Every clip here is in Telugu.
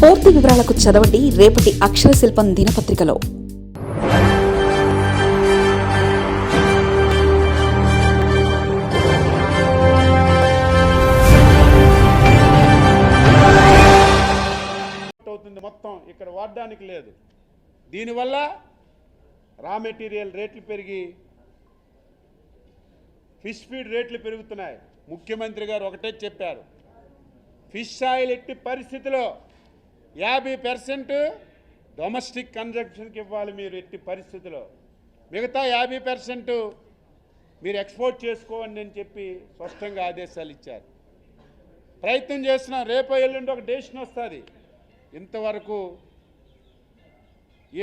పూర్తి వివరాలకు చదవండి రేపటి అక్షర శిల్పం దినపత్రికలో. మొత్తం ఇక్కడ వాడడానికి లేదు. దీనివల్ల రా మెటీరియల్ రేట్లు పెరిగి ఫిష్ ఫీడ్ రేట్లు పెరుగుతున్నాయి. ముఖ్యమంత్రి గారు ఒకటే చెప్పారు, ఫిష్ ఆయిల్ ఎట్టి పరిస్థితిలో 50% డొమెస్టిక్ కన్జంప్షన్కి ఇవ్వాలి మీరు, ఎట్టి పరిస్థితిలో మిగతా 50% మీరు ఎక్స్పోర్ట్ చేసుకోండి అని చెప్పి స్పష్టంగా ఆదేశాలు ఇచ్చారు. ప్రయత్నం చేస్తున్నాం, రేపు ఎల్లుండి ఒక డెసిషన్ వస్తుంది. ఇంతవరకు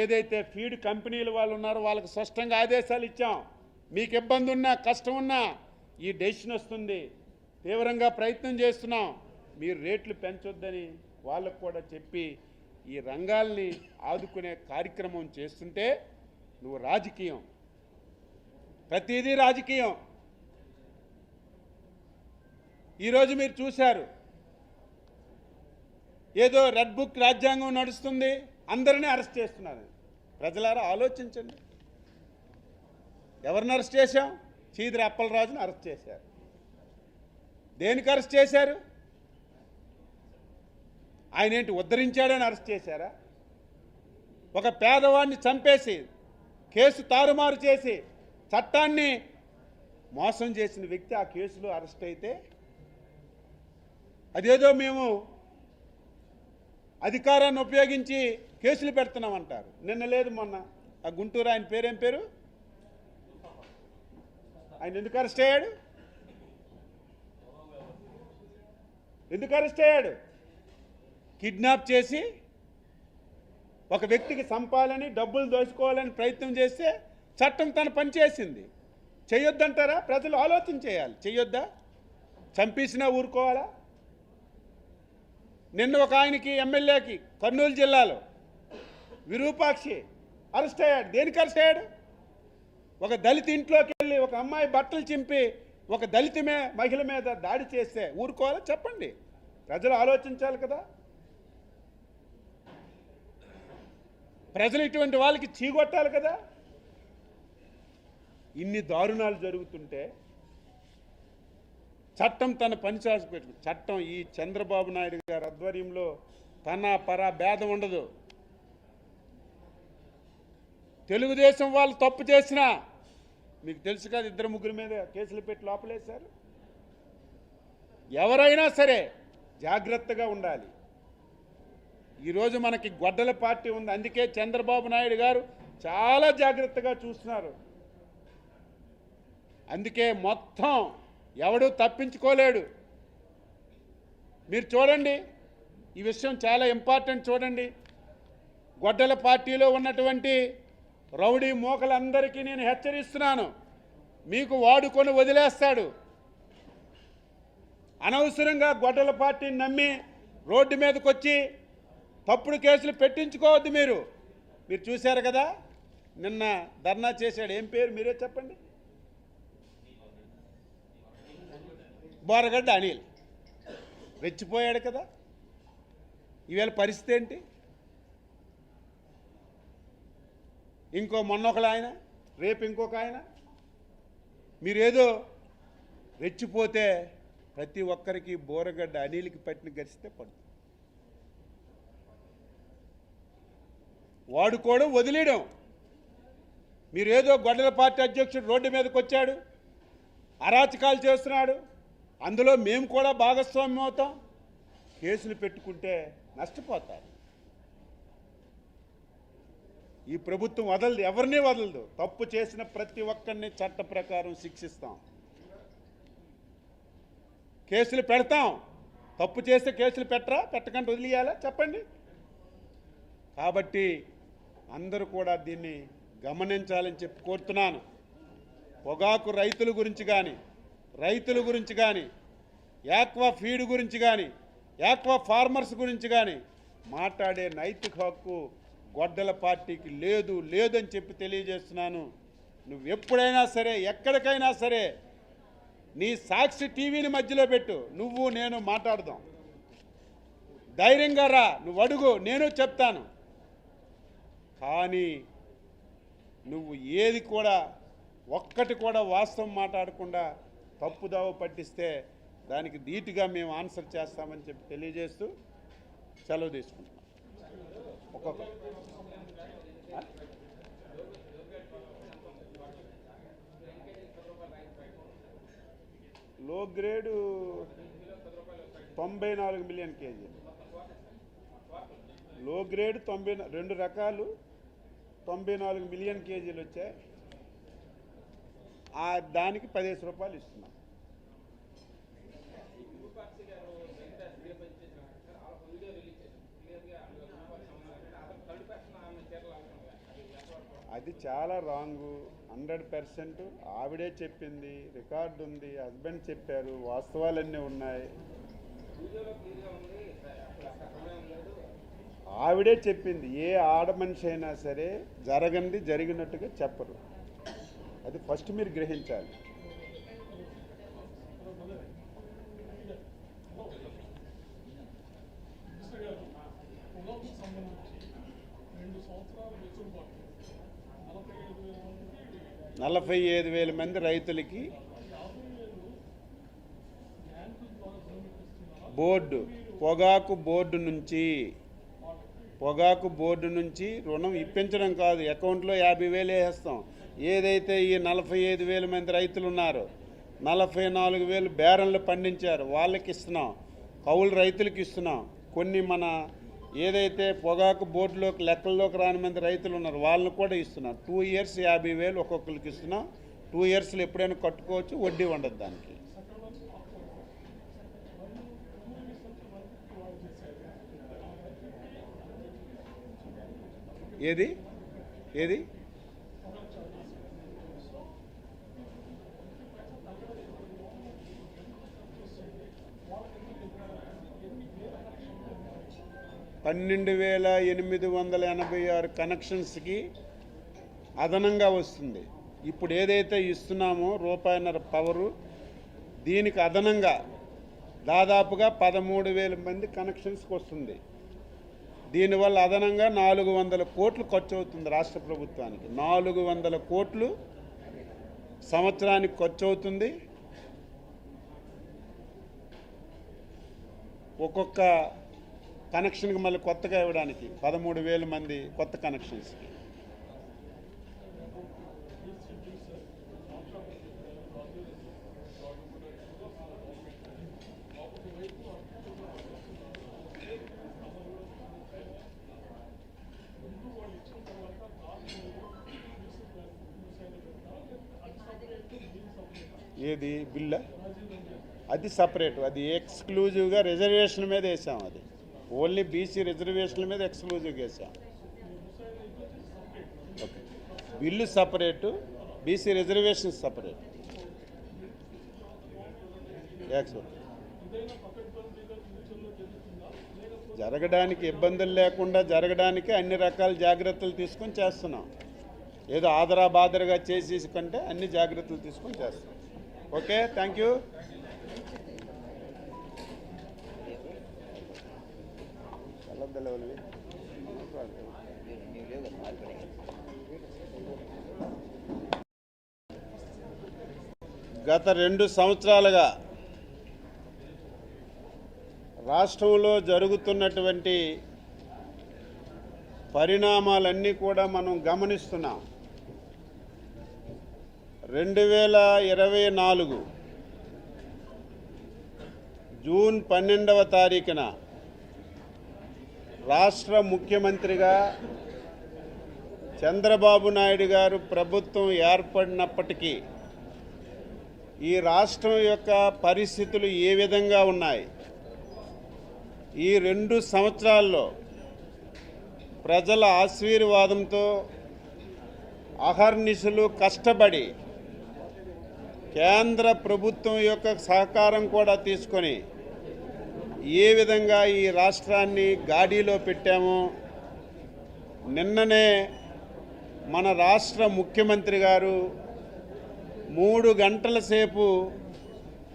ఏదైతే ఫీడ్ కంపెనీలు వాళ్ళు ఉన్నారో వాళ్ళకి స్పష్టంగా ఆదేశాలు ఇచ్చాం, మీకు ఇబ్బంది ఉన్నా కష్టం ఉన్నా ఈ డెసిషన్ వస్తుంది, తీవ్రంగా ప్రయత్నం చేస్తున్నాం, మీరు రేట్లు పెంచొద్దని వాళ్ళకు కూడా చెప్పి ఈ రంగాల్ని ఆదుకునే కార్యక్రమం చేస్తుంటే నువ్వు రాజకీయం, ప్రతిదీ రాజకీయం. ఈరోజు మీరు చూశారు, ఏదో రెడ్ బుక్ రాజ్యాంగం నడుస్తుంది, అందరినీ అరెస్ట్ చేస్తున్నారు. ప్రజలారా ఆలోచించండి, ఎవరిని అరెస్ట్ చేశాం? చీదిరి అప్పలరాజుని అరెస్ట్ చేశారు. దేనికి అరెస్ట్ చేశారు? ఆయన ఏంటి ఉద్ధరించాడని అరెస్ట్ చేశారా? ఒక పేదవాడిని చంపేసి కేసు తారుమారు చేసి చట్టాన్ని మోసం చేసిన వ్యక్తి ఆ కేసులో అరెస్ట్ అయితే అదేదో మేము అధికారాన్ని ఉపయోగించి కేసులు పెడుతున్నామంటారు. నిన్న లేదు మొన్న ఆ గుంటూరు ఆయన పేరేం పేరు, ఆయన ఎందుకు అరెస్ట్ అయ్యాడు? ఎందుకు అరెస్ట్ అయ్యాడు? కిడ్నాప్ చేసి ఒక వ్యక్తికి చంపాలని, డబ్బులు దోచుకోవాలని ప్రయత్నం చేస్తే చట్టం తన పని చేసింది. చెయ్యొద్దంటారా? ప్రజలు ఆలోచన చేయాలి. చెయ్యొద్దా? చంపేసినా ఊరుకోవాలా? నిన్న ఒక ఆయనకి ఎమ్మెల్యేకి కర్నూలు జిల్లాలో విరూపాక్షి అరెస్ట్ అయ్యాడు. దేనికి అరెస్ట్ అయ్యాడు? ఒక దళిత ఇంట్లోకి వెళ్ళి ఒక అమ్మాయి బట్టలు చింపి ఒక దళిత మహిళ మీద దాడి చేస్తే ఊరుకోవాలా? చెప్పండి, ప్రజలు ఆలోచించాలి కదా. ప్రజలు ఇటువంటి వాళ్ళకి చీగొట్టాలి కదా. ఇన్ని దారుణాలు జరుగుతుంటే చట్టం తన పని చేసి చట్టం ఈ చంద్రబాబు నాయుడు గారి ఆధ్వర్యంలో తన పర భేదం ఉండదు. తెలుగుదేశం వాళ్ళు తప్పు చేసినా మీకు తెలుసు కదా, 2-3 మీద కేసులు పెట్టి లోపలేశారు. ఎవరైనా సరే జాగ్రత్తగా ఉండాలి. ఈరోజు మనకి గొడ్డల పార్టీ ఉంది, అందుకే చంద్రబాబు నాయుడు గారు చాలా జాగ్రత్తగా చూస్తున్నారు. అందుకే మొత్తం ఎవడూ తప్పించుకోలేడు. మీరు చూడండి, ఈ విషయం చాలా ఇంపార్టెంట్. చూడండి, గొడ్డల పార్టీలో ఉన్నటువంటి రౌడీ మోకలందరికీ నేను హెచ్చరిస్తున్నాను, మీకు వాడుకొని వదిలేస్తాడు. అనవసరంగా గొడ్డల పార్టీని నమ్మి రోడ్డు మీదకి వచ్చి తప్పుడు కేసులు పెట్టించుకోవద్దు. మీరు చూశారు కదా, నిన్న ధర్నా చేశాడు. ఏం పేరు మీరే చెప్పండి? బోరగడ్డ అనిల్ రెచ్చిపోయాడు కదా. ఈవేళ పరిస్థితి ఏంటి? మొన్నొకరు ఆయన, రేపు ఇంకొక ఆయన. మీరేదో రెచ్చిపోతే ప్రతి ఒక్కరికి బోరగడ్డ అనిల్కి పట్టిన గరిస్తే పడుతుంది. వాడుకోవడం, వదిలేయడం. మీరేదో గొడ్డల పార్టీ అధ్యక్షుడు రోడ్డు మీదకి వచ్చాడు, అరాచకాలు చేస్తున్నాడు, అందులో మేము కూడా భాగస్వామ్యం అవుతాం, కేసులు పెట్టుకుంటే నష్టపోతారు. ఈ ప్రభుత్వం వదలదు, ఎవరిని వదలదు. తప్పు చేసిన ప్రతి ఒక్కరిని చట్ట ప్రకారం శిక్షిస్తాం, కేసులు పెడతాం. తప్పు చేస్తే కేసులు పెట్టకుండా వదిలేయాలా? చెప్పండి. కాబట్టి అందరూ కూడా దీన్ని గమనించాలని చెప్పి కోరుతున్నాను. పొగాకు రైతుల గురించి కానీ, యాక్వా ఫీడ్ గురించి కానీ, యాక్వా ఫార్మర్స్ గురించి కానీ మాట్లాడే నైతిక హక్కు గొడ్డల పార్టీకి లేదని చెప్పి తెలియజేస్తున్నాను. నువ్వు ఎప్పుడైనా సరే, ఎక్కడికైనా సరే నీ సాక్షి టీవీని మధ్యలో పెట్టు, నువ్వు నేను మాట్లాడదాం. ధైర్యంగా రా, నువ్వు అడుగు, నేను చెప్తాను. కానీ నువ్వు ఏది కూడా ఒక్కటి కూడా వాస్తవం మాట్లాడకుండా తప్పుదావ పట్టిస్తే దానికి ధీటుగా మేము ఆన్సర్ చేస్తామని చెప్పి తెలియజేస్తూ సెలవు తీసుకుంటాం. ఒక్కొక్క లో గ్రేడు 94 మిలియన్ కేజీలు, లో గ్రేడ్ 92 రకాలు 94 మిలియన్ కేజీలు వచ్చాయి. దానికి 15 రూపాయలు ఇస్తున్నాం. అది చాలా రాంగు, 100% ఆవిడే చెప్పింది, రికార్డు ఉంది, హస్బెండ్ చెప్పారు, వాస్తవాలన్నీ ఉన్నాయి. ఆవిడే చెప్పింది. ఏ ఆడ మనిషి అయినా సరే జరగంది జరిగినట్టుగా చెప్పరు. అది ఫస్ట్ మీరు గ్రహించాలి. నలభై 45,000 మంది రైతులకి బోర్డు పొగాకు బోర్డు నుంచి రుణం ఇప్పించడం కాదు, అకౌంట్లో 50,000 వేసేస్తాం. ఏదైతే ఈ 45,000 మంది రైతులు ఉన్నారో 44,000 బేరన్లు పండించారు, వాళ్ళకి ఇస్తున్నాం. కౌలు రైతులకి ఇస్తున్నాం. కొన్ని మన ఏదైతే పొగాకు బోర్డులోకి లెక్కల్లోకి రాని మంది రైతులు ఉన్నారు వాళ్ళని కూడా ఇస్తున్నాం. 2 ఇయర్స్ 50,000 ఒక్కొక్కరికి ఇస్తున్నాం. 2 ఇయర్స్లో ఎప్పుడైనా కట్టుకోవచ్చు, వడ్డీ ఉండదు దానికి. ఏది 12,886 కనెక్షన్స్కి అదనంగా వస్తుంది. ఇప్పుడు ఏదైతే ఇస్తున్నామో ₹1.5 పవరు, దీనికి అదనంగా దాదాపుగా 13,000 మంది కనెక్షన్స్కి వస్తుంది. దీనివల్ల అదనంగా 400 కోట్లు ఖర్చు అవుతుంది రాష్ట్ర ప్రభుత్వానికి. 400 కోట్లు సంవత్సరానికి ఖర్చు అవుతుంది. ఒక్కొక్క కనెక్షన్కి మళ్ళీ కొత్తగా ఇవ్వడానికి 13,000 మంది కొత్త కనెక్షన్స్కి. ఏది బిల్లా? అది సపరేట్, అది ఎక్స్క్లూజివ్గా రిజర్వేషన్ మీద వేసాం. అది ఓన్లీ బీసీ రిజర్వేషన్ల మీద ఎక్స్క్లూజివ్గా వేసాం. Okay, bill separate, BC reservation separate. జరగడానికి ఇబ్బందులు లేకుండా జరగడానికి అన్ని రకాల జాగ్రత్తలు తీసుకొని చేస్తున్నాం. ఏదో ఆదరా బాదరగా చేసేసి కంటే అన్ని జాగ్రత్తలు తీసుకొని చేస్తున్నాం. Okay, thank you. గత 2 సంవత్సరాలుగా రాష్ట్రంలో జరుగుతున్నటువంటి పరిణామాలన్నీ కూడా మనం గమనిస్తున్నాం. 2024 జూన్ 12వ తారీఖున రాష్ట్ర ముఖ్యమంత్రిగా చంద్రబాబు నాయుడు గారు ప్రభుత్వం ఏర్పడినప్పటికీ ఈ రాష్ట్రం యొక్క పరిస్థితులు ఏ విధంగా ఉన్నాయి, ఈ 2 సంవత్సరాల్లో ప్రజల ఆశీర్వాదంతో అహర్నిశలు కష్టపడి కేంద్ర ప్రభుత్వం యొక్క సహకారం కూడా తీసుకొని ఏ విధంగా ఈ రాష్ట్రాన్ని గాడిలో పెట్టామో నిన్ననే మన రాష్ట్ర ముఖ్యమంత్రి గారు 3 గంటల సేపు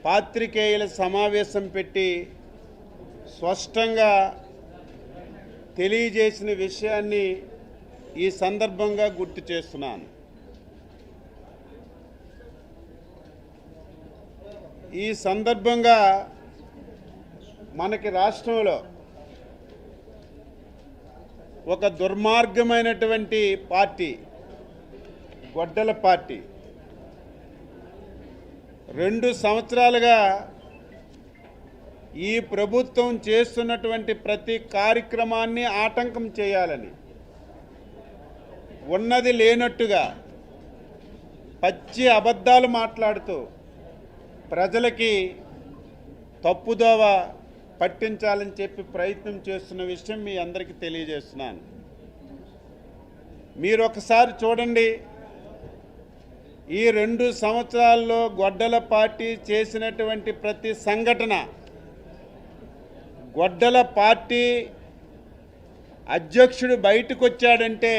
పాత్రికేయుల సమావేశం పెట్టి స్పష్టంగా తెలియజేసిన విషయాన్ని ఈ సందర్భంగా గుర్తు చేస్తున్నాను. ఈ సందర్భంగా మనకి రాష్ట్రంలో ఒక దుర్మార్గమైనటువంటి పార్టీ, గొడ్డల పార్టీ 2 సంవత్సరాలుగా ఈ ప్రభుత్వం చేస్తున్నటువంటి ప్రతి కార్యక్రమాన్ని ఆటంకం చేయాలని, ఉన్నది లేనట్టుగా పచ్చి అబద్ధాలు మాట్లాడుతూ ప్రజలకి తప్పుదోవ పట్టించాలని చెప్పి ప్రయత్నం చేస్తున్న విషయం మీ అందరికీ తెలియజేస్తున్నాను. మీరు ఒకసారి చూడండి, ఈ 2 సంవత్సరాల్లో గొడ్డల పార్టీ చేసినటువంటి ప్రతి సంఘటన, గొడ్డల పార్టీ అధ్యక్షుడు బయటకు వచ్చాడంటే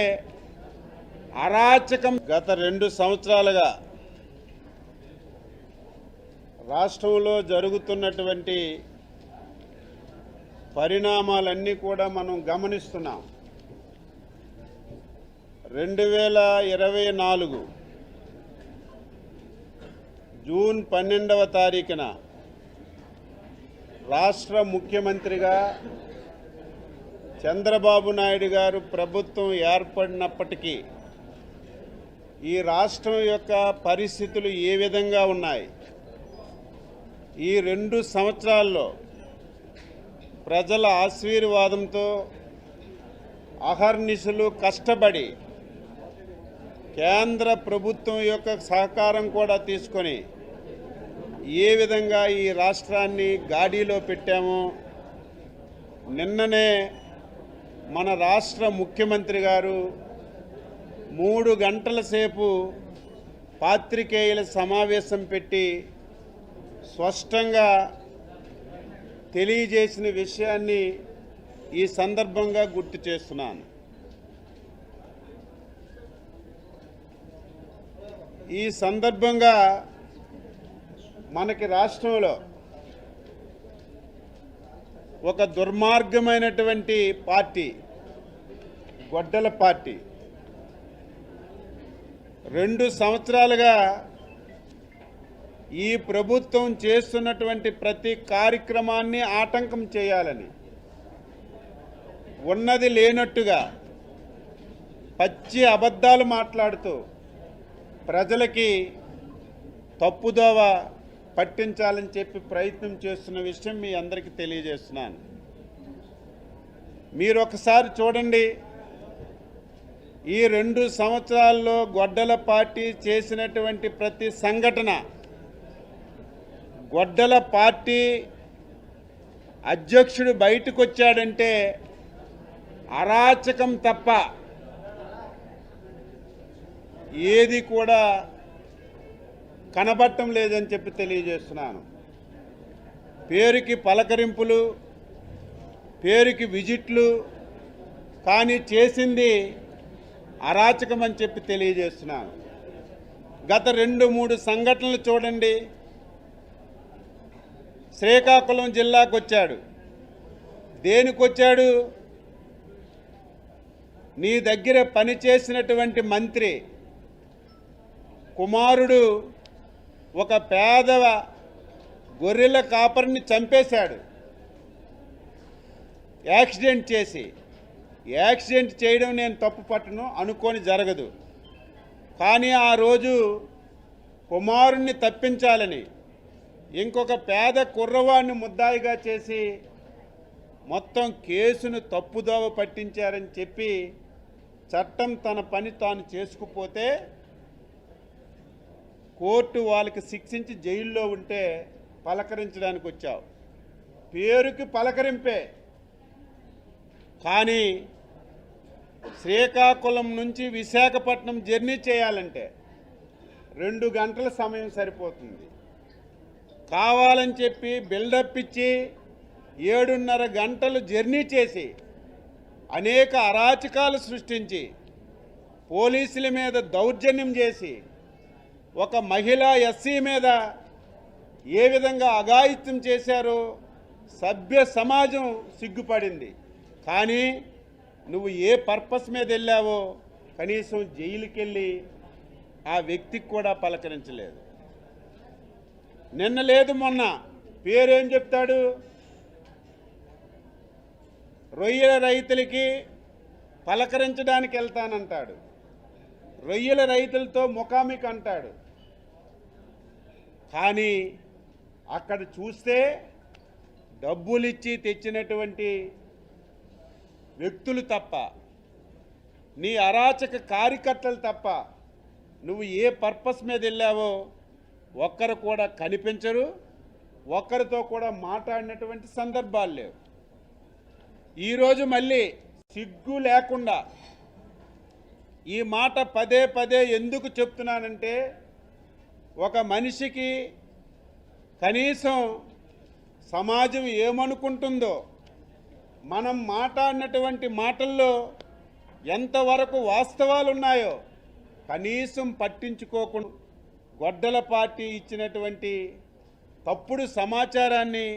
అరాచకం. గత 2 సంవత్సరాలుగా రాష్ట్రంలో జరుగుతున్నటువంటి పరిణామాలన్నీ కూడా మనం గమనిస్తున్నాం. 2024 జూన్ 12వ తారీఖున రాష్ట్ర ముఖ్యమంత్రిగా చంద్రబాబు నాయుడు గారు ప్రభుత్వం ఏర్పడినప్పటికీ ఈ రాష్ట్రం యొక్క పరిస్థితులు ఏ విధంగా ఉన్నాయి? ఈ 2 సంవత్సరాల్లో ప్రజల ఆశీర్వాదంతో అహర్నిశలు కష్టపడి కేంద్ర ప్రభుత్వం యొక్క సహకారం కూడా తీసుకొని ఏ విధంగా ఈ రాష్ట్రాన్ని గాడిలో పెట్టామో నిన్ననే మన రాష్ట్ర ముఖ్యమంత్రి గారు 3 గంటల సేపు పాత్రికేయుల సమావేశం పెట్టి స్పష్టంగా తెలియజేసిన విషయాన్ని ఈ సందర్భంగా గుర్తు చేస్తున్నాను. ఈ సందర్భంగా మనకి రాష్ట్రంలో ఒక దుర్మార్గమైనటువంటి పార్టీ, గొడ్డల పార్టీ 2 సంవత్సరాలుగా ఈ ప్రభుత్వం చేస్తున్నటువంటి ప్రతి కార్యక్రమాన్ని ఆటంకం చేయాలని, ఉన్నది లేనట్టుగా పచ్చి అబద్ధాలు మాట్లాడుతూ ప్రజలకి తప్పుదోవ పట్టించాలని చెప్పి ప్రయత్నం చేస్తున్న విషయం మీ అందరికీ తెలియజేస్తున్నాను. మీరు ఒకసారి చూడండి, ఈ 2 సంవత్సరాల్లో గొడ్డల పార్టీ చేసినటువంటి ప్రతి సంఘటన, గొడ్డల పార్టీ అధ్యక్షుడు బయటకు వచ్చాడంటే అరాచకం తప్ప ఏది కూడా కనబడటం లేదని చెప్పి తెలియజేస్తున్నాను. పేరుకి పలకరింపులు, పేరుకి విజిట్లు, కానీ చేసింది అరాచకం అని చెప్పి తెలియజేస్తున్నాను. గత 2-3 సంఘటనలు చూడండి. శ్రీకాకుళం జిల్లాకు వచ్చాడు. దేనికొచ్చాడు? నీ దగ్గర పనిచేసినటువంటి మంత్రి కుమారుడు ఒక పేద గొర్రెల కాపరిని చంపేశాడు యాక్సిడెంట్ చేసి. యాక్సిడెంట్ చేయడం నేను తప్పు పట్టను, అనుకోని జరగదు. కానీ ఆ రోజు కుమారుణ్ణి తప్పించాలని ఇంకొక పేద కుర్రవాడిని ముద్దాయిగా చేసి మొత్తం కేసును తప్పుదోవ పట్టించారని చెప్పి చట్టం తన పని తాను చేసుకుపోతే కోర్టు వాళ్ళకి శిక్షించి జైల్లో ఉంటే పలకరించడానికి వచ్చావు. పేరుకి పలకరింపే, కానీ శ్రీకాకుళం నుంచి విశాఖపట్నం జర్నీ చేయాలంటే 2 గంటల సమయం సరిపోతుంది. కావాలని చెప్పి బిల్డప్ ఇచ్చి 7.5 గంటలు జర్నీ చేసి అనేక అరాచకాలు సృష్టించి పోలీసుల మీద దౌర్జన్యం చేసి ఒక మహిళా ఎస్సీ మీద ఏ విధంగా అఘాయిత్యం చేశారో సభ్య సమాజం సిగ్గుపడింది. కానీ నువ్వు ఏ పర్పస్ మీద వెళ్ళావో కనీసం జైలుకి వెళ్ళి ఆ వ్యక్తికి కూడా పలకరించలేదు. నిన్న లేదు మొన్న పేరేం చెప్తాడు, రొయ్యల రైతులకి పలకరించడానికి వెళ్తానంటాడు, రొయ్యల రైతులతో ముఖాముఖి అంటాడు. కానీ అక్కడ చూస్తే డబ్బులిచ్చి తెచ్చినటువంటి వ్యక్తులు తప్ప, నీ అరాచక కార్యకర్తలు తప్ప నువ్వు ఏ పర్పస్ మీద వెళ్ళావో ఒక్కరు కూడా కనిపించరు, ఒక్కరితో కూడా మాట్లాడినటువంటి సందర్భాలు లేవు. ఈరోజు మళ్ళీ సిగ్గు లేకుండా ఈ మాట పదే పదే ఎందుకు చెప్తున్నానంటే, ఒక మనిషికి కనీసం సమాజం ఏమనుకుంటుందో, మనం మాట్లాడినటువంటి మాటల్లో ఎంతవరకు వాస్తవాలు ఉన్నాయో కనీసం పట్టించుకోకుండా గొడ్డల పార్టీ ఇచ్చినటువంటి తప్పుడు సమాచారాన్ని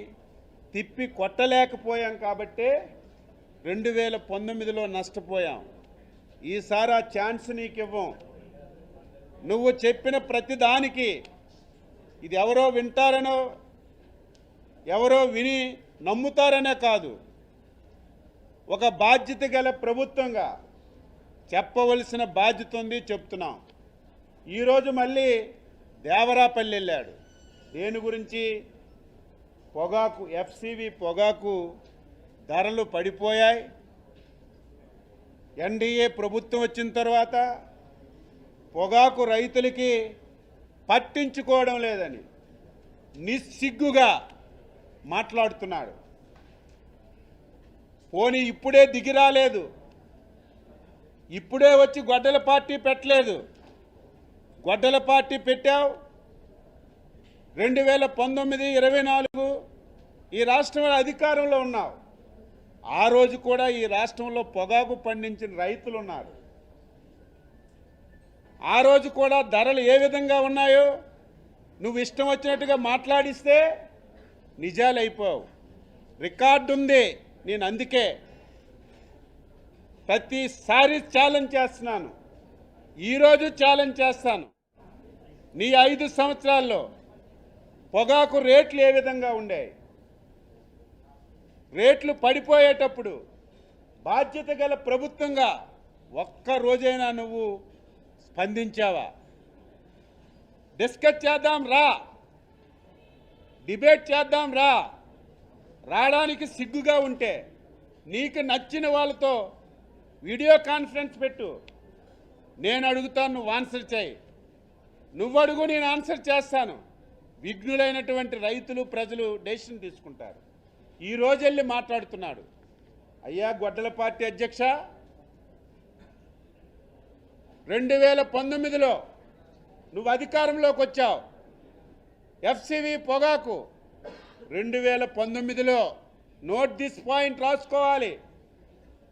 తిప్పి కొట్టలేకపోయాం కాబట్టే 2019లో నష్టపోయాం. ఈసారి ఆ ఛాన్స్ నీకు ఇవ్వం. నువ్వు చెప్పిన ప్రతిదానికి ఇది ఎవరో వింటారనో ఎవరో విని నమ్ముతారనే కాదు, ఒక బాధ్యత గల ప్రభుత్వంగా చెప్పవలసిన బాధ్యత ఉంది, చెప్తున్నాం. ఈరోజు మళ్ళీ దేవరాపల్లి వెళ్ళాడు. దేని గురించి? పొగాకు, ఎఫ్సివి పొగాకు ధరలు పడిపోయాయి. ఎన్డీఏ ప్రభుత్వం వచ్చిన తర్వాత పొగాకు రైతులకి పట్టించుకోవడం లేదని నిస్సిగ్గుగా మాట్లాడుతున్నాడు. పోనీ ఇప్పుడే దిగిరాలేదు, ఇప్పుడే వచ్చి గొడ్డల పార్టీ పెట్టలేదు. గొడ్డల పార్టీ పెట్టావు 2019, 24 ఈ రాష్ట్రంలో అధికారంలో ఉన్నావు. ఆ రోజు కూడా ఈ రాష్ట్రంలో పొగాకు పండించిన రైతులు ఉన్నారు. ఆ రోజు కూడా ధరలు ఏ విధంగా ఉన్నాయో నువ్వు ఇష్టం వచ్చినట్టుగా మాట్లాడిస్తే నిజాలు అయిపోవు. రికార్డు ఉంది. నేను అందుకే ప్రతిసారి ఛాలెంజ్ చేస్తున్నాను, ఈరోజు ఛాలెంజ్ చేస్తాను. నీ 5 సంవత్సరాల్లో పొగాకు రేట్లు ఏ విధంగా ఉండే? రేట్లు పడిపోయేటప్పుడు బాధ్యత గల ప్రభుత్వంగా ఒక్క రోజైనా నువ్వు స్పందించావా? డిస్కస్ చేద్దాం రా, డిబేట్ చేద్దాం రా. రావడానికి సిగ్గుగా ఉంటే నీకు నచ్చిన వాళ్ళతో వీడియో కాన్ఫరెన్స్ పెట్టు. నేను అడుగుతాను, నువ్వు ఆన్సర్ చేయి. నువ్వు అడుగు, నేను ఆన్సర్ చేస్తాను. విఘ్నులైనటువంటి రైతులు, ప్రజలు డెసిషన్ తీసుకుంటారు. ఈ రోజు వెళ్ళి మాట్లాడుతున్నాడు. అయ్యా గొడ్డల పార్టీ అధ్యక్ష, 2019లో నువ్వు అధికారంలోకి వచ్చావు. ఎఫ్సివి పొగాకు 2019లో నోట్ దిస్ పాయింట్ రాసుకోవాలి.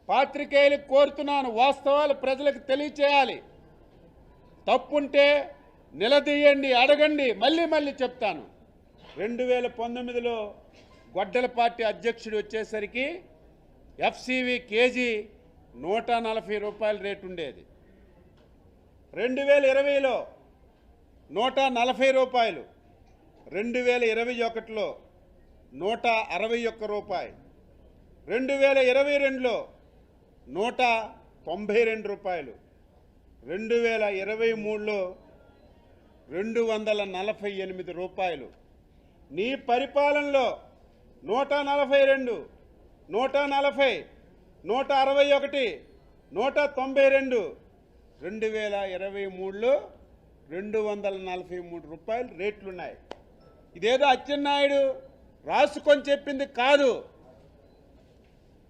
పాత్రికేయులకు కోరుతున్నాను, వాస్తవాలు ప్రజలకు తెలియచేయాలి. తప్పుంటే నిలదీయండి, అడగండి. మళ్ళీ మళ్ళీ చెప్తాను, 2019లో గొడ్డల పార్టీ అధ్యక్షుడు వచ్చేసరికి ఎఫ్సివి కేజీ 140 రూపాయల రేటు ఉండేది. 2020లో 140 రూపాయలు, 2021లో 161 రూపాయలు, 2022లో 192 రూపాయలు, 2023లో 248 రూపాయలు. నీ పరిపాలనలో 142, 140, 161, 192, 2023లో 243 రూపాయలు రేట్లున్నాయి. ఇదేదో అచ్చెన్నాయుడు రాసుకొని చెప్పింది కాదు.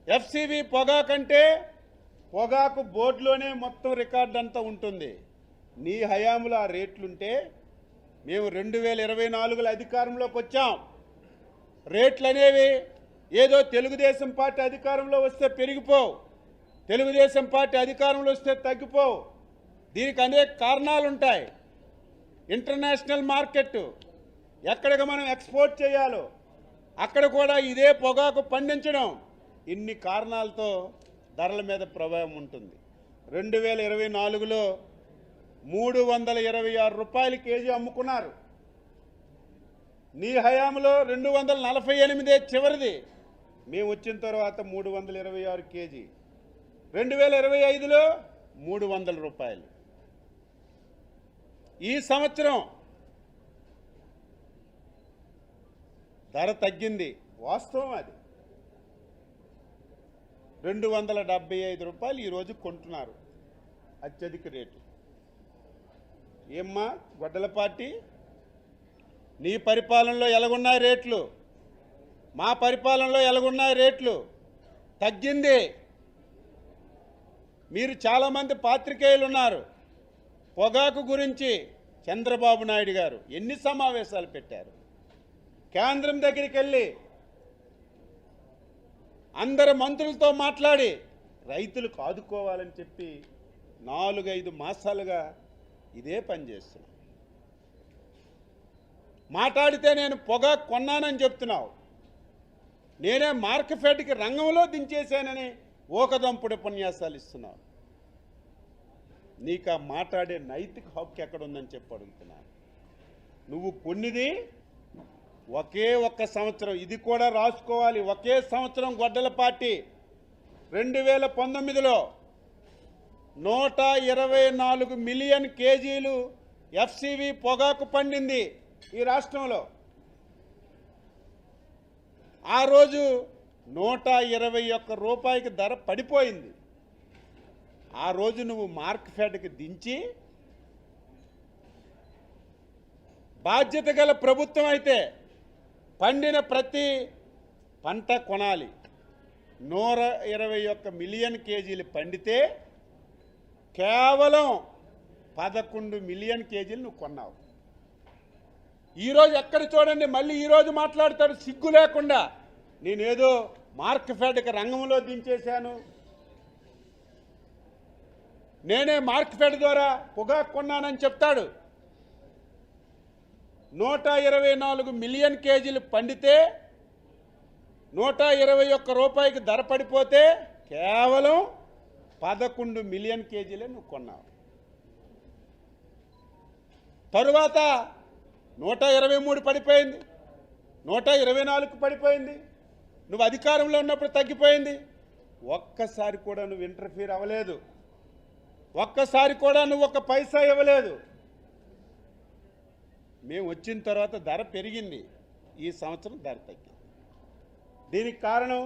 ఎఫ్సివి పొగాకంటే పొగాకు బోర్డులోనే మొత్తం రికార్డు అంతా ఉంటుంది. నీ హయాంలో ఆ రేట్లుంటే మేము 2024లో అధికారంలోకి వచ్చాం. రేట్లు అనేవి ఏదో తెలుగుదేశం పార్టీ అధికారంలో వస్తే పెరిగిపోవు, తెలుగుదేశం పార్టీ అధికారంలో వస్తే తగ్గిపోవు. దీనికి అనేక కారణాలు ఉంటాయి. ఇంటర్నేషనల్ మార్కెట్, ఎక్కడికి మనం ఎక్స్పోర్ట్ చేయాలో అక్కడ కూడా ఇదే పొగాకు పండించడం, ఇన్ని కారణాలతో ధరల మీద ప్రభావం ఉంటుంది. 2024లో 326 రూపాయలు కేజీ అమ్ముకున్నారు. నీ హయాంలో 248 చివరిది. మేము వచ్చిన తర్వాత 326 కేజీ. 2025లో 300 రూపాయలు. ఈ సంవత్సరం ధర తగ్గింది, వాస్తవం అది. 275 రూపాయలు ఈరోజు కొంటున్నారు, అత్యధిక రేటు. ఏమ్మా గొడ్డల పార్టీ, నీ పరిపాలనలో ఎలాగున్నాయి రేట్లు, మా పరిపాలనలో ఎలాగున్నాయి రేట్లు? తగ్గింది. మీరు చాలామంది పాత్రికేయులు ఉన్నారు. పొగాకు గురించి చంద్రబాబు నాయుడు గారు ఎన్ని సమావేశాలు పెట్టారు. కేంద్రం దగ్గరికి వెళ్ళి అందరు మంత్రులతో మాట్లాడి రైతులకు ఆదుకోవాలని చెప్పి 4-5 మాసాలుగా ఇదే పని చేస్తున్నాం. మాట్లాడితే నేను పొగాకు కొన్నానని చెప్తున్నావు. నేనే మార్కెట్కి రంగంలో దించేశానని ఓకదంపుడు ఉపన్యాసాలు ఇస్తున్నావు. నీకు ఆ మాట్లాడే నైతిక హక్కు ఎక్కడుందని చెప్పి అడుగుతున్నాను. నువ్వు కొన్నిది ఒకే ఒక్క సంవత్సరం, ఇది కూడా రాసుకోవాలి. ఒకే సంవత్సరం గొడ్డల పార్టీ 2019లో 124 మిలియన్ కేజీలు ఎఫ్సివి పొగాకు పండింది ఈ రాష్ట్రంలో. ఆ రోజు 121 రూపాయికి ధర పడిపోయింది. ఆ రోజు నువ్వు మార్కెట్కి దించి, బాధ్యత గల ప్రభుత్వం అయితే పండిన ప్రతి పంట కొనాలి. 121 మిలియన్ కేజీలు పండితే కేవలం 11 మిలియన్ కేజీలు నువ్వు కొన్నావు. ఈరోజు ఎక్కడ చూడండి, మళ్ళీ ఈరోజు మాట్లాడతాడు సిగ్గు లేకుండా. నేనేదో మార్కెట్కి రంగంలో దించేశాను, నేనే మార్కెట్ ద్వారా పొగాకు కొన్నానని చెప్తాడు. 124 మిలియన్ కేజీలు పండితే 121 రూపాయికి ధర పడిపోతే కేవలం 11 మిలియన్ కేజీలే నువ్వు కొన్నావు. తరువాత 123 పడిపోయింది, 124కు పడిపోయింది. నువ్వు అధికారంలో ఉన్నప్పుడు తగ్గిపోయింది. ఒక్కసారి కూడా నువ్వు ఇంటర్ఫీర్ అవ్వలేదు. ఒక్కసారి కూడా నువ్వు ఒక పైసా ఇవ్వలేదు. మేము వచ్చిన తర్వాత ధర పెరిగింది, ఈ సంవత్సరం ధర తగ్గింది. దీనికి కారణం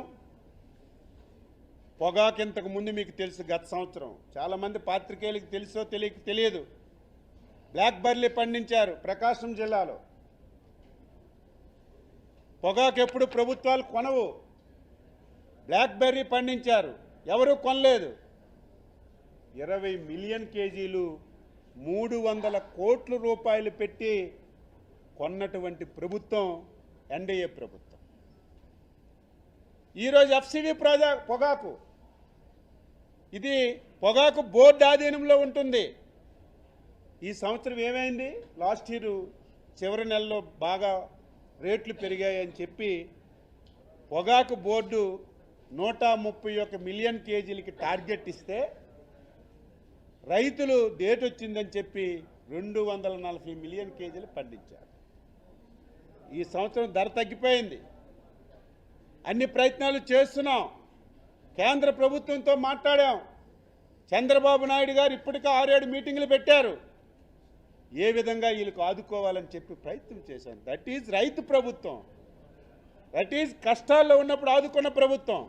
పొగాకు. ఇంతకు ముందు మీకు తెలుసు, గత సంవత్సరం చాలామంది పాత్రికేయులకు తెలుసో తెలియదు, బ్లాక్ బర్లీ పండించారు ప్రకాశం జిల్లాలో. పొగాకు ఎప్పుడు ప్రభుత్వాలు కొనవు, బ్లాక్ బెర్రీ పండించారు, ఎవరూ కొనలేదు. 20 మిలియన్ కేజీలు 300 కోట్ల రూపాయలు పెట్టి కొన్నటువంటి ప్రభుత్వం ఎన్డీఏ ప్రభుత్వం. ఈరోజు ఎఫ్సివి పొగాకు, ఇది పొగాకు బోర్డు ఆధీనంలో ఉంటుంది. ఈ సంవత్సరం ఏమైంది? లాస్ట్ ఇయర్ చివరి నెలలో బాగా రేట్లు పెరిగాయని చెప్పి పొగాకు బోర్డు 131 మిలియన్ కేజీలకి టార్గెట్ ఇస్తే రైతులు డేట్ వచ్చిందని చెప్పి 240 మిలియన్ కేజీలు పండించారు. ఈ సంవత్సరం ధర తగ్గిపోయింది. అన్ని ప్రయత్నాలు చేస్తున్నాం, కేంద్ర ప్రభుత్వంతో మాట్లాడాం. చంద్రబాబు నాయుడు గారు ఇప్పటికే 6-7 మీటింగులు పెట్టారు. ఏ విధంగా వీళ్ళకు ఆదుకోవాలని చెప్పి ప్రయత్నం చేశాం. దట్ ఈజ్ రైతు ప్రభుత్వం, దట్ ఈజ్ కష్టాల్లో ఉన్నప్పుడు ఆదుకున్న ప్రభుత్వం.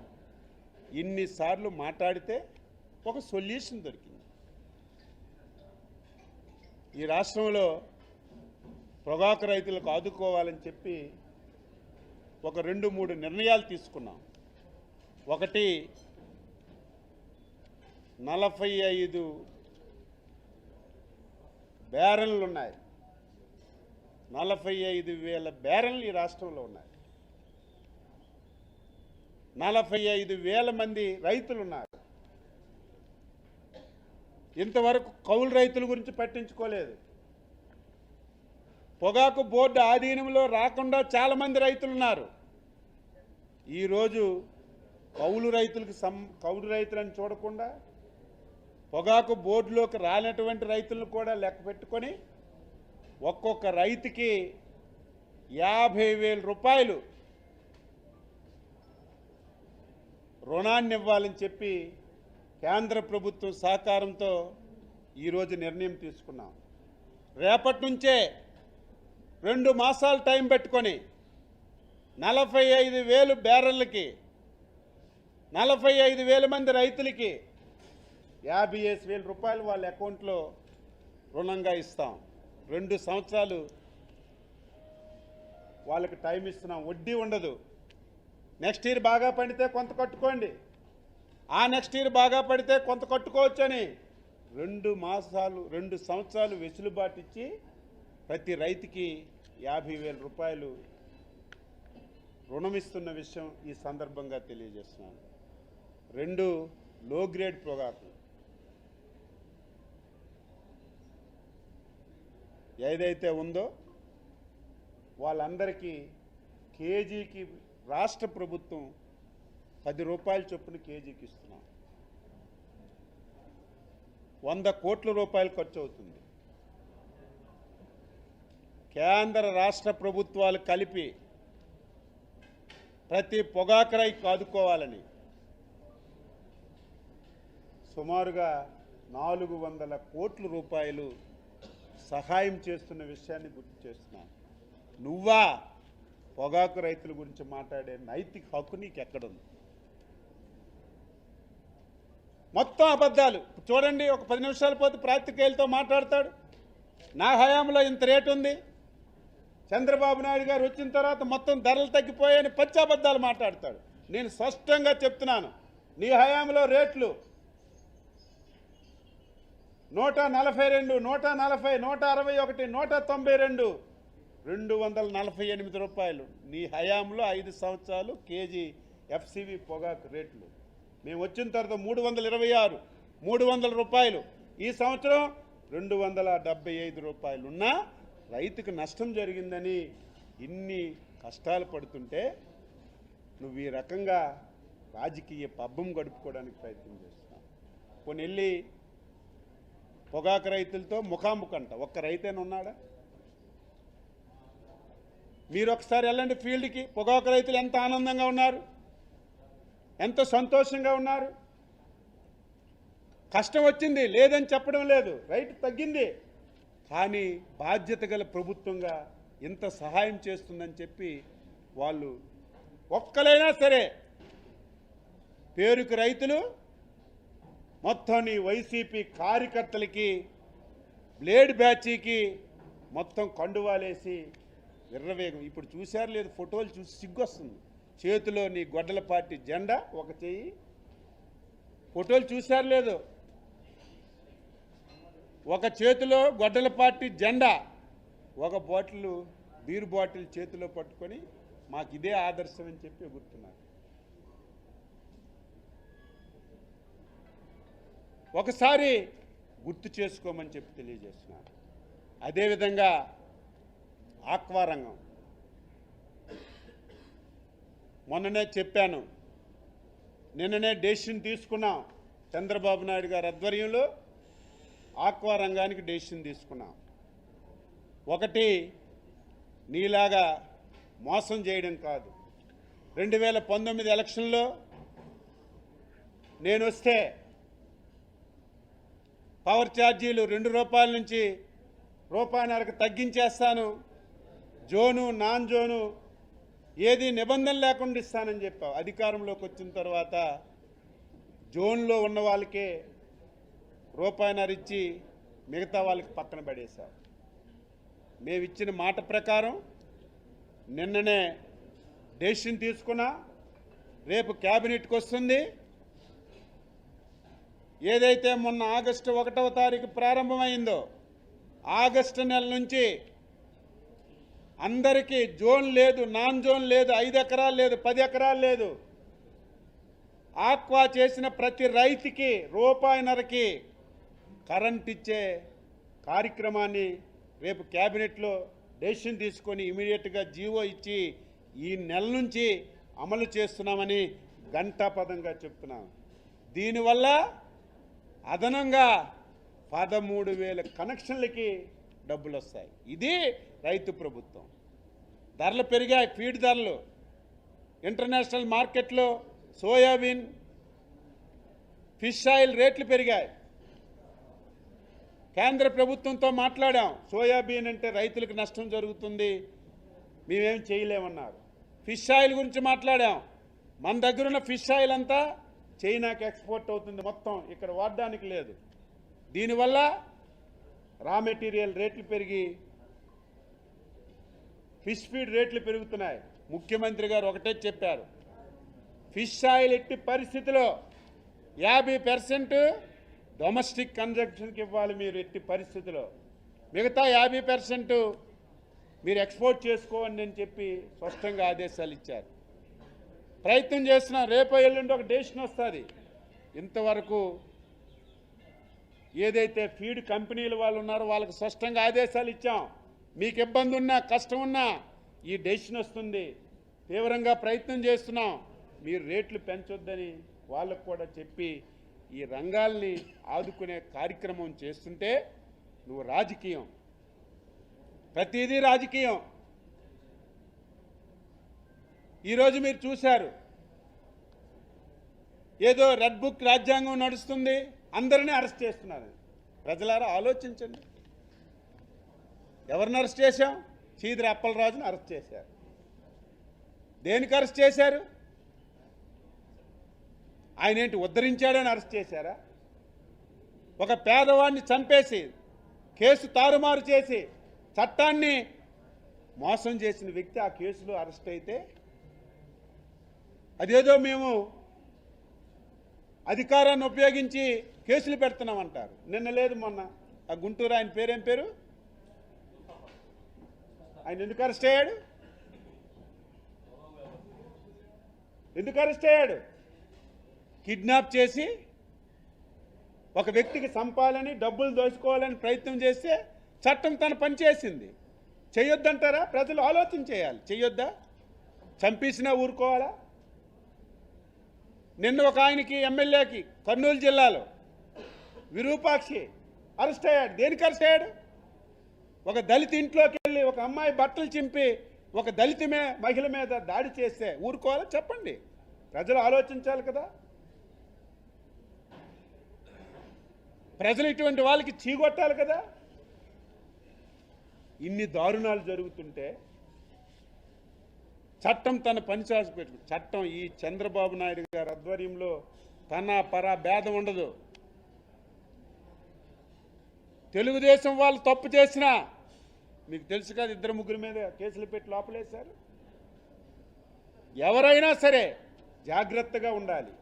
ఇన్నిసార్లు మాట్లాడితే ఒక సొల్యూషన్ దొరికింది. ఈ రాష్ట్రంలో పొగాకు రైతులకు ఆదుకోవాలని చెప్పి ఒక 2-3 నిర్ణయాలు తీసుకున్నాం. ఒకటి, 45 బ్యారెన్లు ఉన్నాయి, 45,000 బ్యారెన్లు ఈ రాష్ట్రంలో ఉన్నాయి. 45,000 మంది రైతులు ఉన్నారు. ఇంతవరకు కౌలు రైతుల గురించి పట్టించుకోలేదు. పొగాకు బోర్డు ఆధీనంలో రాకుండా చాలామంది రైతులు ఉన్నారు. ఈరోజు కౌలు రైతులను చూడకుండా పొగాకు బోర్డులోకి రానటువంటి రైతులను కూడా లెక్క పెట్టుకొని ఒక్కొక్క రైతుకి 50,000 రూపాయలు రుణాన్ని ఇవ్వాలని చెప్పి కేంద్ర ప్రభుత్వం సహకారంతో ఈరోజు నిర్ణయం తీసుకున్నాం. రేపటి నుంచే 2 మాసాలు టైం పెట్టుకొని 45,000 బ్యారెళ్ళకి 45,000 మంది రైతులకి 50,000 రూపాయలు వాళ్ళ అకౌంట్లో రుణంగా ఇస్తాం. 2 సంవత్సరాలు వాళ్ళకి టైం ఇస్తున్నాం. వడ్డీ ఉండదు. నెక్స్ట్ ఇయర్ బాగా పడితే కొంత కట్టుకోండి, ఆ నెక్స్ట్ ఇయర్ బాగా పడితే కొంత కట్టుకోవచ్చని 2 సంవత్సరాలు వెసులుబాటు ఇచ్చి ప్రతి రైతుకి 50,000 రూపాయలు రుణమిస్తున్న విషయం ఈ సందర్భంగా తెలియజేస్తున్నాను. 2 లో గ్రేడ్ పొగాకు ఏదైతే ఉందో వాళ్ళందరికీ కేజీకి రాష్ట్ర ప్రభుత్వం 10 రూపాయల చొప్పున కేజీకి ఇస్తున్నాం. 100 కోట్ల రూపాయలు ఖర్చు అవుతుంది. కేంద్ర రాష్ట్ర ప్రభుత్వాలు కలిపి ప్రతి పొగాకు రైతుకు ఆదుకోవాలని సుమారుగా 400 కోట్ల రూపాయలు సహాయం చేస్తున్న విషయాన్ని గుర్తు చేస్తున్నాను. నువ్వా పొగాకు రైతుల గురించి మాట్లాడే నైతిక హక్కు నీకు ఎక్కడుంది? మొత్తం అబద్ధాలు. చూడండి, ఒక 10 నిమిషాల పోతే ప్రాతికేయులతో మాట్లాడతాడు. నా హయాంలో ఇంత రేటు ఉంది, చంద్రబాబు నాయుడు గారు వచ్చిన తర్వాత మొత్తం ధరలు తగ్గిపోయాయని పచ్చి అబద్ధాలు మాట్లాడతాడు. నేను స్పష్టంగా చెప్తున్నాను, నీ హయాంలో రేట్లు 142, 140, 161, 192, 248 రూపాయలు నీ హయాంలో 5 సంవత్సరాలు కేజీ ఎఫ్సివి పొగాకు రేట్లు. మేము వచ్చిన తర్వాత 326, 300 రూపాయలు. ఈ సంవత్సరం 275 రూపాయలు ఉన్నా రైతుకు నష్టం జరిగిందని ఇన్ని కష్టాలు పడుతుంటే నువ్వు ఈ రకంగా రాజకీయ పబ్బం గడుపుకోవడానికి ప్రయత్నం చేస్తున్నావు. కొన్ని వెళ్ళి పొగాకు రైతులతో ముఖాముఖంట ఒక్క రైతేనే ఉన్నాడా? మీరు ఒకసారి వెళ్ళండి ఫీల్డ్కి. పొగాకు రైతులు ఎంత ఆనందంగా ఉన్నారు, ఎంత సంతోషంగా ఉన్నారు. కష్టం వచ్చింది, లేదని చెప్పడం లేదు, రైతు తగ్గింది, కానీ బాధ్యత గల ప్రభుత్వంగా ఇంత సహాయం చేస్తుందని చెప్పి వాళ్ళు ఒక్కలైనా సరే పేరుకు రైతులు మొత్తం నీ వైసీపీ కార్యకర్తలకి బ్లేడ్ బ్యాచీకి మొత్తం కండువాలేసి విర్రవేగం. ఇప్పుడు చూశారు లేదు, ఫోటోలు చూసి సిగ్గొస్తుంది. చేతిలో నీ గొడ్డల పార్టీ జెండా ఒక చెయ్యి, ఫోటోలు చూశారు లేదు, ఒక చేతిలో గొడ్డల పార్టీ జెండా, ఒక బాటిల్ బీరు బాటిల్ చేతిలో పట్టుకొని మాకు ఇదే ఆదర్శం అని చెప్పి గుర్తున్నారు. ఒకసారి గుర్తు చేసుకోమని చెప్పి తెలియజేస్తున్నారు. అదేవిధంగా ఆక్వా రంగం మొన్ననే చెప్పాను, నిన్ననే డెసిషన్ తీసుకున్నాం. చంద్రబాబు నాయుడు గారి ఆధ్వర్యంలో ఆక్వా రంగానికి డెసిషన్ తీసుకున్నాం. ఒకటి, నీలాగా మోసం చేయడం కాదు. 2019 ఎలక్షన్లో నేను వస్తే పవర్ ఛార్జీలు 2 రూపాయల నుంచి రూపాయన్నరకు తగ్గించేస్తాను, జోను నాన్ జోను ఏది నిబంధన లేకుండా ఇస్తానని చెప్పావు. అధికారంలోకి వచ్చిన తర్వాత జోన్లో ఉన్న వాళ్ళకే రూపాయన్నర ఇచ్చి మిగతా వాళ్ళకి పక్కన పడేశావు. మేము ఇచ్చిన మాట ప్రకారం నిన్ననే డెసిషన్ తీసుకున్నా, రేపు క్యాబినెట్కి వస్తుంది. ఏదైతే మొన్న ఆగస్టు 1వ తారీఖు ప్రారంభమైందో ఆగస్టు నెల నుంచి అందరికీ జోన్ లేదు, నాన్ జోన్ లేదు, 5 ఎకరాలు లేదు, 10 ఎకరాలు లేదు, ఆక్వా చేసిన ప్రతి రైతుకి రూపాయన్నరకి కరెంట్ ఇచ్చే కార్యక్రమాన్ని రేపు క్యాబినెట్లో డెసిషన్ తీసుకొని ఇమీడియట్గా జీవో ఇచ్చి ఈ నెల నుంచి అమలు చేస్తున్నామని ఘంటాపదంగా చెప్తున్నాను. దీనివల్ల అదనంగా 13,000 కనెక్షన్లకి డబ్బులు వస్తాయి. ఇది రైతు ప్రభుత్వం. ధరలు పెరిగాయి, ఫీడ్ ధరలు ఇంటర్నేషనల్ మార్కెట్లో సోయాబీన్, ఫిష్ ఆయిల్ రేట్లు పెరిగాయి. కేంద్ర ప్రభుత్వంతో మాట్లాడాం. సోయాబీన్ అంటే రైతులకు నష్టం జరుగుతుంది, మేమేం చేయలేమన్నారు. ఫిష్ ఆయిల్ గురించి మాట్లాడాం. మన దగ్గర ఉన్న ఫిష్ ఆయిల్ అంతా చైనాకి ఎక్స్పోర్ట్ అవుతుంది, మొత్తం ఇక్కడ వాడడానికి లేదు. దీనివల్ల రా మెటీరియల్ రేట్లు పెరిగి ఫిష్ ఫీడ్ రేట్లు పెరుగుతున్నాయి. ముఖ్యమంత్రి గారు ఒకటే చెప్పారు, ఫిష్ ఆయిల్ ఎట్టి పరిస్థితిలో 50% డొమెస్టిక్ కన్జంప్షన్కి ఇవ్వాలి మీరు, ఎట్టి పరిస్థితిలో. మిగతా 50% మీరు ఎక్స్పోర్ట్ చేసుకోండి అని చెప్పి స్పష్టంగా ఆదేశాలు ఇచ్చారు. ప్రయత్నం చేస్తున్నాం. రేపు ఎల్లుండి ఒక డెసిషన్ వస్తుంది. ఇంతవరకు ఏదైతే ఫీడ్ కంపెనీలు వాళ్ళు ఉన్నారో వాళ్ళకి స్పష్టంగా ఆదేశాలు ఇచ్చాం. మీకు ఇబ్బంది ఉన్నా, కష్టం ఉన్నా ఈ డెసిషన్ వస్తుంది. తీవ్రంగా ప్రయత్నం చేస్తున్నాం. మీరు రేట్లు పెంచొద్దని వాళ్ళకు కూడా చెప్పి ఈ రంగాల్ని ఆదుకునే కార్యక్రమం చేస్తుంటే నువ్వు రాజకీయం, ప్రతిదీ రాజకీయం. ఈరోజు మీరు చూశారు, ఏదో రెడ్ బుక్ రాజ్యాంగం నడుస్తుంది, అందరినీ అరెస్ట్ చేస్తున్నారు. ప్రజలారా ఆలోచించండి. ఎవరిని అరెస్ట్ చేశాం? చీదిరి అప్పలరాజుని అరెస్ట్ చేశారు. దేనికి అరెస్ట్ చేశారు? ఆయన ఏంటి ఉద్ధరించాడని అరెస్ట్ చేశారా? ఒక పేదవాడిని చంపేసి కేసు తారుమారు చేసి చట్టాన్ని మోసం చేసిన వ్యక్తి ఆ కేసులో అరెస్ట్ అయితే అదేదో మేము అధికారాన్ని ఉపయోగించి కేసులు పెడుతున్నామంటారు. నిన్న లేదు మొన్న ఆ గుంటూరు ఆయన పేరేం పేరు, ఆయన ఎందుకు అరెస్ట్ అయ్యాడు? ఎందుకు అరెస్ట్ అయ్యాడు? కిడ్నాప్ చేసి ఒక వ్యక్తికి చంపాలని, డబ్బులు దోచుకోవాలని ప్రయత్నం చేస్తే చట్టం తన పని చేసింది. చెయ్యొద్దంటారా? ప్రజలు ఆలోచన చేయాలి. చెయ్యొద్దా? చంపేసినా ఊరుకోవాలా? నిన్న ఒక ఆయనకి ఎమ్మెల్యేకి కర్నూలు జిల్లాలో విరూపాక్షి అరెస్ట్ అయ్యాడు. దేనికి అరెస్ట్ అయ్యాడు? ఒక దళిత ఇంట్లోకి వెళ్ళి ఒక అమ్మాయి బట్టలు చింపి ఒక దళిత మహిళ మీద దాడి చేస్తే ఊరుకోవాలా? చెప్పండి. ప్రజలు ఆలోచించాలి కదా. ప్రజలు ఇటువంటి వాళ్ళకి చీగొట్టాలి కదా. ఇన్ని దారుణాలు జరుగుతుంటే చట్టం తన పని చేసి పెట్టు. చట్టం ఈ చంద్రబాబు నాయుడు గారి ఆధ్వర్యంలో తన పర భేదం ఉండదు. తెలుగుదేశం వాళ్ళు తప్పు చేసినా మీకు తెలుసు కదా, 2-3 మీద కేసులు పెట్టి లోపలేశారు. ఎవరైనా సరే జాగ్రత్తగా ఉండాలి.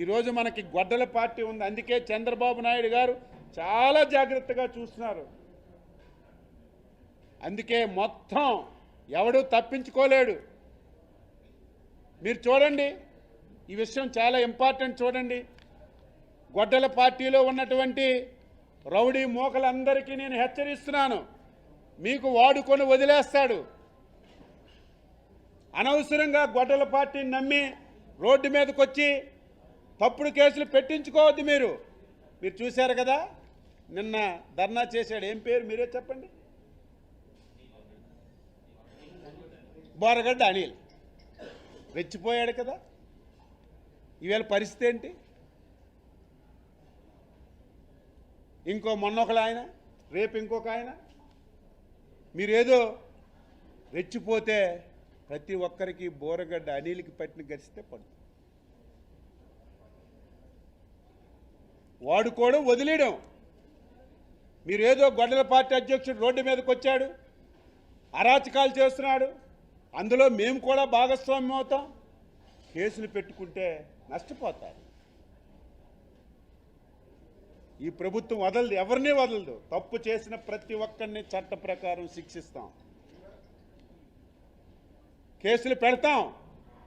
ఈరోజు మనకి గొడ్డల పార్టీ ఉంది, అందుకే చంద్రబాబు నాయుడు గారు చాలా జాగ్రత్తగా చూస్తున్నారు. అందుకే మొత్తం ఎవడూ తప్పించుకోలేడు. మీరు చూడండి, ఈ విషయం చాలా ఇంపార్టెంట్. చూడండి, గొడ్డల పార్టీలో ఉన్నటువంటి రౌడీ మోకలందరికీ నేను హెచ్చరిస్తున్నాను, మీకు వాడుకొని వదిలేస్తాడు. అనవసరంగా గొడ్డల పార్టీని నమ్మి రోడ్డు మీదకి వచ్చి తప్పుడు కేసులు పెట్టించుకోవద్దు. మీరు చూశారు కదా, నిన్న ధర్నా చేశాడు. ఏం పేరు మీరే చెప్పండి? బోరగడ్డ అనిల్ రెచ్చిపోయాడు కదా. ఈవేళ పరిస్థితి ఏంటి? మొన్నొకరు ఆయన, రేపు ఇంకొక ఆయన. మీరేదో రెచ్చిపోతే ప్రతి ఒక్కరికి బోరగడ్డ అనిల్కి పట్టిన గరిస్తే పడుతుంది. వాడుకోవడం, వదిలేయడం. మీరేదో గొడ్డల పార్టీ అధ్యక్షుడు రోడ్డు మీదకి వచ్చాడు, అరాచకాలు చేస్తున్నాడు, అందులో మేము కూడా భాగస్వామ్యం అవుతాం, కేసులు పెట్టుకుంటే నష్టపోతారు. ఈ ప్రభుత్వం వదలదు, ఎవరినీ వదలదు. తప్పు చేసిన ప్రతి ఒక్కరిని చట్ట ప్రకారం శిక్షిస్తాం, కేసులు పెడతాం.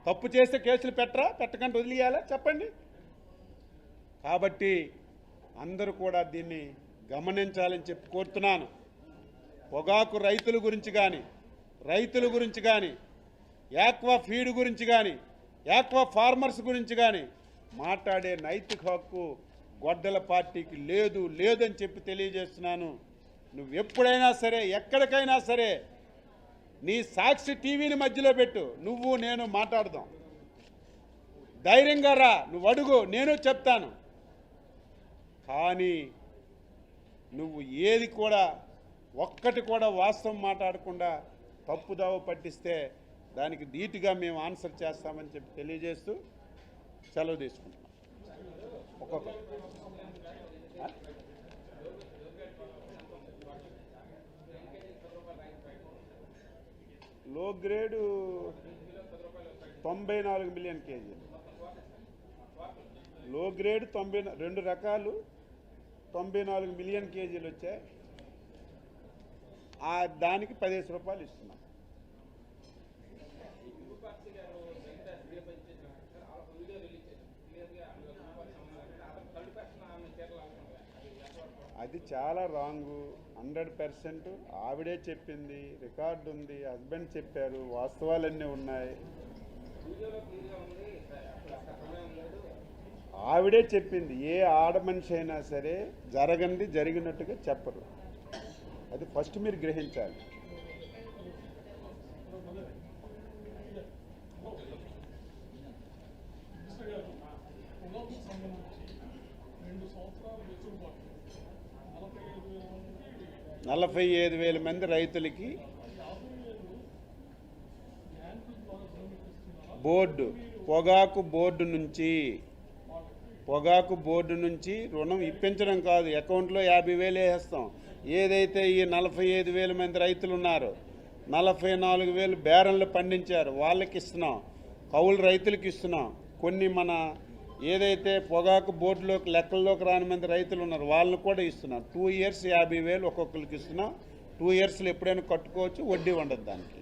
తప్పు చేస్తే కేసులు పెట్టకుండా వదిలేయాలా? చెప్పండి. కాబట్టి అందరూ కూడా దీన్ని గమనించాలని చెప్పి కోరుతున్నాను. పొగాకు రైతుల గురించి కానీ, ఆక్వా ఫీడ్ గురించి కానీ ఆక్వా ఫార్మర్స్ గురించి కానీ మాట్లాడే నైతిక హక్కు గొడ్డల పార్టీకి లేదు లేదని చెప్పి తెలియజేస్తున్నాను. నువ్వు ఎప్పుడైనా సరే ఎక్కడికైనా సరే నీ సాక్షి టీవీని మధ్యలో పెట్టు, నువ్వు నేను మాట్లాడదాం. ధైర్యంగా రా, నువ్వు అడుగు, నేను చెప్తాను. కానీ నువ్వు ఏది కూడా ఒక్కటి కూడా వాస్తవం మాట్లాడకుండా తప్పుదావ పట్టిస్తే దానికి ధీటుగా మేము ఆన్సర్ చేస్తామని చెప్పి తెలియజేస్తూ సెలవు తీసుకుంటాం. ఒక్కొక్క లో గ్రేడు 94 మిలియన్ కేజీలు, లో గ్రేడ్ 2 రకాలు 94 మిలియన్ కేజీలు వచ్చాయి. దానికి 15 రూపాయలు ఇస్తున్నాం. అది చాలా రాంగు, 100% ఆవిడే చెప్పింది, రికార్డు ఉంది, హస్బెండ్ చెప్పారు, వాస్తవాలన్నీ ఉన్నాయి. ఆవిడే చెప్పింది. ఏ ఆడ మనిషి అయినా సరే జరగంది జరిగినట్టుగా చెప్పరు. అది ఫస్ట్ మీరు గ్రహించాలి. నలభై 45,000 మంది రైతులకి పొగాకు బోర్డు నుంచి రుణం ఇప్పించడం కాదు, అకౌంట్లో 50,000 వేసేస్తాం. ఏదైతే ఈ 45,000 మంది రైతులు ఉన్నారో 44,000 బేరన్లు పండించారు, వాళ్ళకి ఇస్తున్నాం. కౌలు రైతులకి ఇస్తున్నాం. కొన్ని మన ఏదైతే పొగాకు బోర్డులోకి లెక్కల్లోకి రాని మంది రైతులు ఉన్నారు వాళ్ళని కూడా ఇస్తున్నాం. 2 ఇయర్స్ 50,000 ఒక్కొక్కరికి ఇస్తున్నాం. 2 ఇయర్స్లో ఎప్పుడైనా కట్టుకోవచ్చు, వడ్డీ ఉండదు దానికి.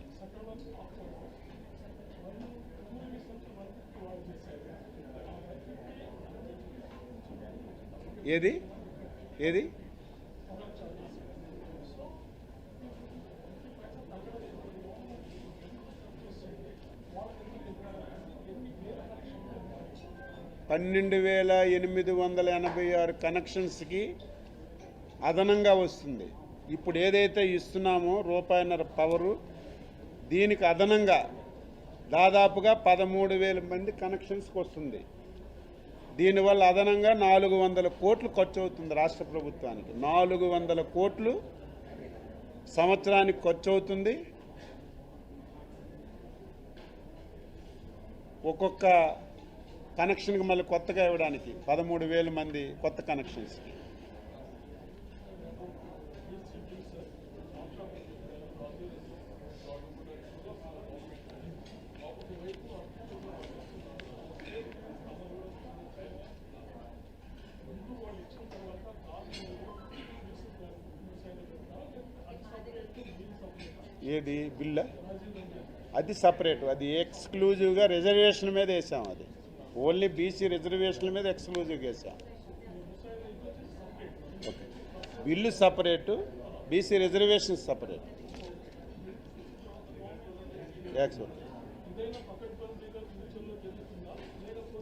ఏది 12,886 కనెక్షన్స్కి అదనంగా వస్తుంది. ఇప్పుడు ఏదైతే ఇస్తున్నామో ₹1.5 పవరు, దీనికి అదనంగా దాదాపుగా 13,000 మంది కనెక్షన్స్కి వస్తుంది. దీనివల్ల అదనంగా 400 కోట్లు ఖర్చు అవుతుంది రాష్ట్ర ప్రభుత్వానికి. 400 కోట్లు సంవత్సరానికి ఖర్చు అవుతుంది. ఒక్కొక్క కనెక్షన్కి మళ్ళీ కొత్తగా ఇవ్వడానికి 13,000 మంది కొత్త కనెక్షన్స్కి. ఏది బిల్లా? అది సపరేట్, అది ఎక్స్క్లూజివ్గా రిజర్వేషన్ మీద వేసాం. అది ఓన్లీ బీసీ రిజర్వేషన్ల మీద ఎక్స్క్లూజివ్గా వేసాం. Okay, bill separate, BC reservation separate.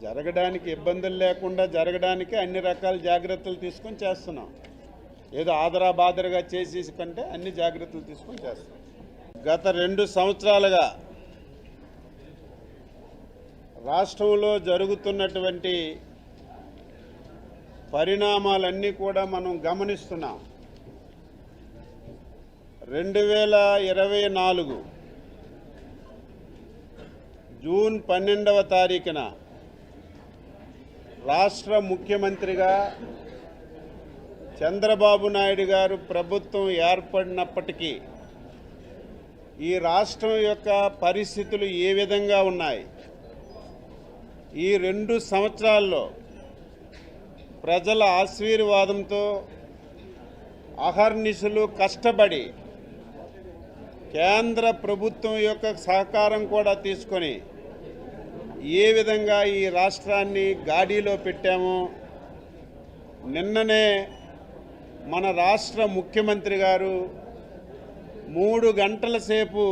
జరగడానికి ఇబ్బందులు లేకుండా జరగడానికి అన్ని రకాల జాగ్రత్తలు తీసుకొని చేస్తున్నాం. ఏదో ఆదరాబాదరగా చేసేసి కంటే అన్ని జాగ్రత్తలు తీసుకొని చేస్తున్నాం. గత 2 సంవత్సరాలుగా రాష్ట్రంలో జరుగుతున్నటువంటి పరిణామాలన్నీ కూడా మనం గమనిస్తున్నాం. 2024 జూన్ 12వ తారీఖున రాష్ట్ర ముఖ్యమంత్రిగా చంద్రబాబు నాయుడు గారు ప్రభుత్వం ఏర్పడినప్పటికీ ఈ రాష్ట్రం యొక్క పరిస్థితులు ఏ విధంగా ఉన్నాయి, ఈ 2 సంవత్సరాల్లో ప్రజల ఆశీర్వాదంతో అహర్నిశలు కష్టపడి కేంద్ర ప్రభుత్వం యొక్క సహకారం కూడా తీసుకొని ఏ విధంగా ఈ రాష్ట్రాన్ని గాడిలో పెట్టామో నిన్ననే మన రాష్ట్ర ముఖ్యమంత్రి గారు 3 గంటల సేపు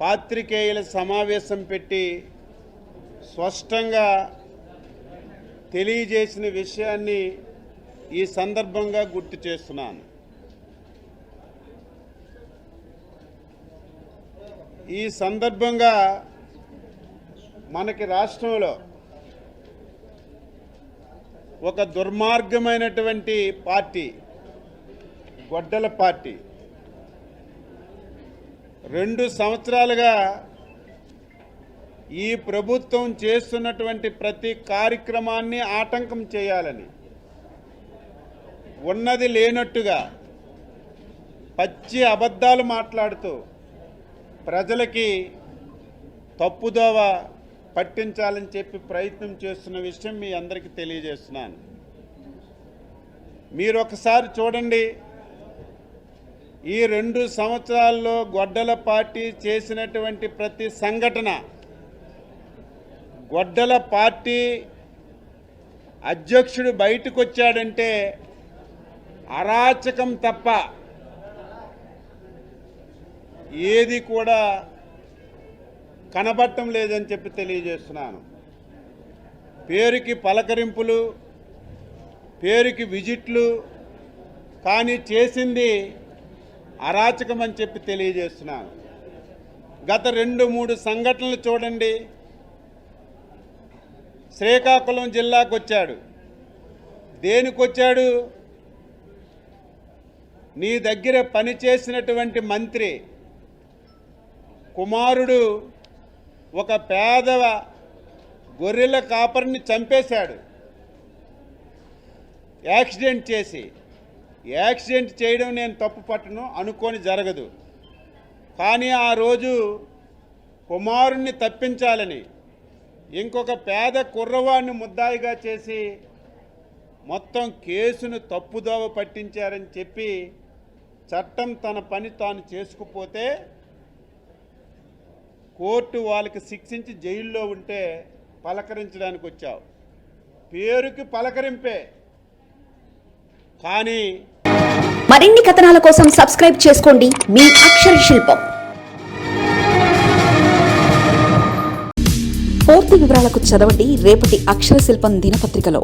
పాత్రికేయుల సమావేశం పెట్టి స్పష్టంగా తెలియజేసిన విషయాన్ని ఈ సందర్భంగా గుర్తు చేస్తున్నాను. ఈ సందర్భంగా మనకి రాష్ట్రంలో ఒక దుర్మార్గమైనటువంటి పార్టీ, గొడ్డల పార్టీ 2 సంవత్సరాలుగా ఈ ప్రభుత్వం చేస్తున్నటువంటి ప్రతి కార్యక్రమాన్ని ఆటంకం చేయాలని, ఉన్నది లేనట్టుగా పచ్చి అబద్ధాలు మాట్లాడుతూ ప్రజలకి తప్పుదోవ పట్టించాలని చెప్పి ప్రయత్నం చేస్తున్న విషయం మీ అందరికీ తెలియజేస్తున్నాను. మీరు ఒకసారి చూడండి, ఈ 2 సంవత్సరాల్లో గొడ్డల పార్టీ చేసినటువంటి ప్రతి సంఘటన, గొడ్డల పార్టీ అధ్యక్షుడు బయటకు వచ్చాడంటే అరాచకం తప్ప ఏది కూడా కనబడటం లేదని చెప్పి తెలియజేస్తున్నాను. పేరుకి పలకరింపులు, పేరుకి విజిట్లు, కానీ చేసింది అరాచకం అని చెప్పి తెలియజేస్తున్నాను. గత 2-3 సంఘటనలు చూడండి. శ్రీకాకుళం జిల్లాకు వచ్చాడు. దేనికొచ్చాడు? నీ దగ్గర పనిచేసినటువంటి మంత్రి కుమారుడు ఒక పేదవ గొర్రెల కాపరిని చంపేశాడు యాక్సిడెంట్ చేసి. యాక్సిడెంట్ చేయడం నేను తప్పు పట్టను, అనుకోని జరగదు. కానీ ఆ రోజు కుమారుణ్ణి తప్పించాలని ఇంకొక పేద కుర్రవాడిని ముద్దాయిగా చేసి మొత్తం కేసును తప్పుదోవ పట్టించారని చెప్పి చట్టం తన పని తాను చేసుకుపోతే కోర్టు వాళ్ళకి శిక్షించి జైల్లో ఉంటే పలకరించడానికి వచ్చావు. పేరుకి పలకరింపే, కానీ మరిన్ని కథనాల కోసం సబ్స్క్రైబ్ చేసుకోండి మీ అక్షర శిల్పం. పూర్తి వివరాలకు చదవండి రేపటి అక్షర శిల్పం దినపత్రికలో.